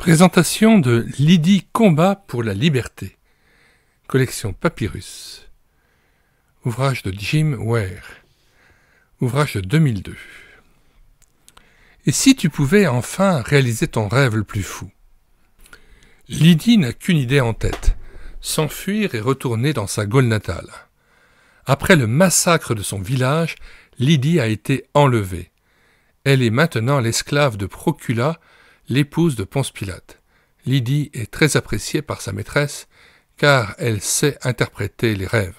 Présentation de Lydie Combat pour la liberté. Collection Papyrus. Ouvrage de Jim Ware. Ouvrage de 2002. Et si tu pouvais enfin réaliser ton rêve le plus fou? Lydie n'a qu'une idée en tête, s'enfuir et retourner dans sa Gaule natale. Après le massacre de son village, Lydie a été enlevée. Elle est maintenant l'esclave de Procula, l'épouse de Ponce Pilate. Lydie est très appréciée par sa maîtresse, car elle sait interpréter les rêves.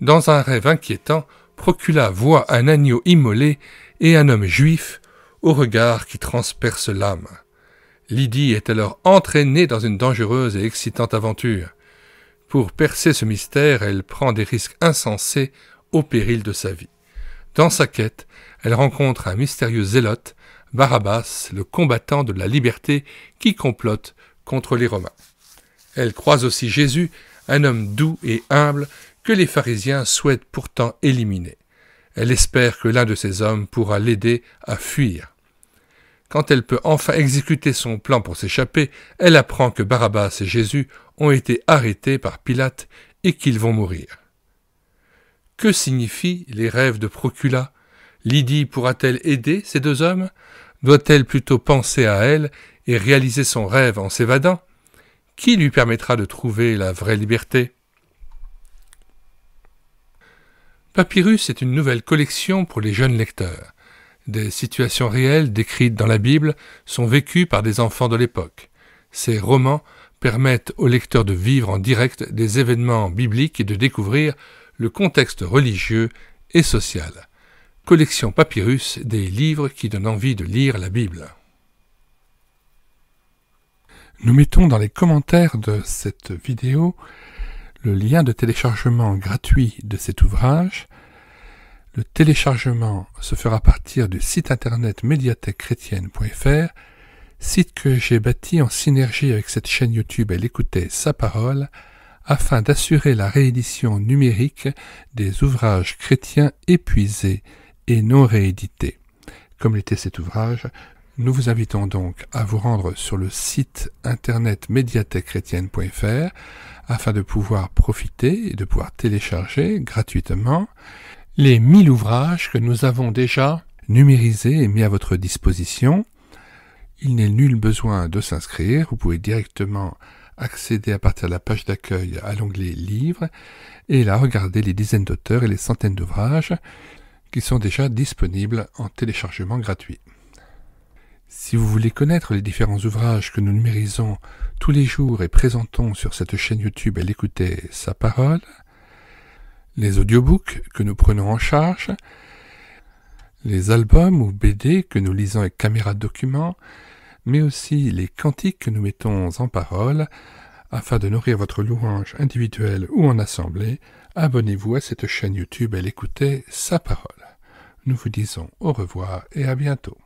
Dans un rêve inquiétant, Procula voit un agneau immolé et un homme juif au regard qui transperce l'âme. Lydie est alors entraînée dans une dangereuse et excitante aventure. Pour percer ce mystère, elle prend des risques insensés au péril de sa vie. Dans sa quête, elle rencontre un mystérieux zélote, Barabbas, le combattant de la liberté qui complote contre les Romains. Elle croise aussi Jésus, un homme doux et humble que les pharisiens souhaitent pourtant éliminer. Elle espère que l'un de ces hommes pourra l'aider à fuir. Quand elle peut enfin exécuter son plan pour s'échapper, elle apprend que Barabbas et Jésus ont été arrêtés par Pilate et qu'ils vont mourir. Que signifient les rêves de Procula? Lydie pourra-t-elle aider ces deux hommes? Doit-elle plutôt penser à elle et réaliser son rêve en s'évadant? Qui lui permettra de trouver la vraie liberté? Papyrus est une nouvelle collection pour les jeunes lecteurs. Des situations réelles décrites dans la Bible sont vécues par des enfants de l'époque. Ces romans permettent aux lecteurs de vivre en direct des événements bibliques et de découvrir le contexte religieux et social. Collection Papyrus, des livres qui donnent envie de lire la Bible. Nous mettons dans les commentaires de cette vidéo le lien de téléchargement gratuit de cet ouvrage. Le téléchargement se fera à partir du site internet médiathèquechrétienne.fr, site que j'ai bâti en synergie avec cette chaîne YouTube Elle écoutait sa parole, afin d'assurer la réédition numérique des ouvrages chrétiens épuisés et non réédités. Comme l'était cet ouvrage, nous vous invitons donc à vous rendre sur le site internet médiathèquechrétienne.fr afin de pouvoir profiter et de pouvoir télécharger gratuitement les 1000 ouvrages que nous avons déjà numérisés et mis à votre disposition. Il n'est nul besoin de s'inscrire, vous pouvez directement accéder à partir de la page d'accueil à l'onglet Livres et là regarder les dizaines d'auteurs et les centaines d'ouvrages qui sont déjà disponibles en téléchargement gratuit. Si vous voulez connaître les différents ouvrages que nous numérisons tous les jours et présentons sur cette chaîne YouTube Elle écoutait sa parole, les audiobooks que nous prenons en charge, les albums ou BD que nous lisons avec caméra de document, mais aussi les cantiques que nous mettons en parole, afin de nourrir votre louange individuelle ou en assemblée, abonnez-vous à cette chaîne YouTube Elle écoutait sa parole. Nous vous disons au revoir et à bientôt.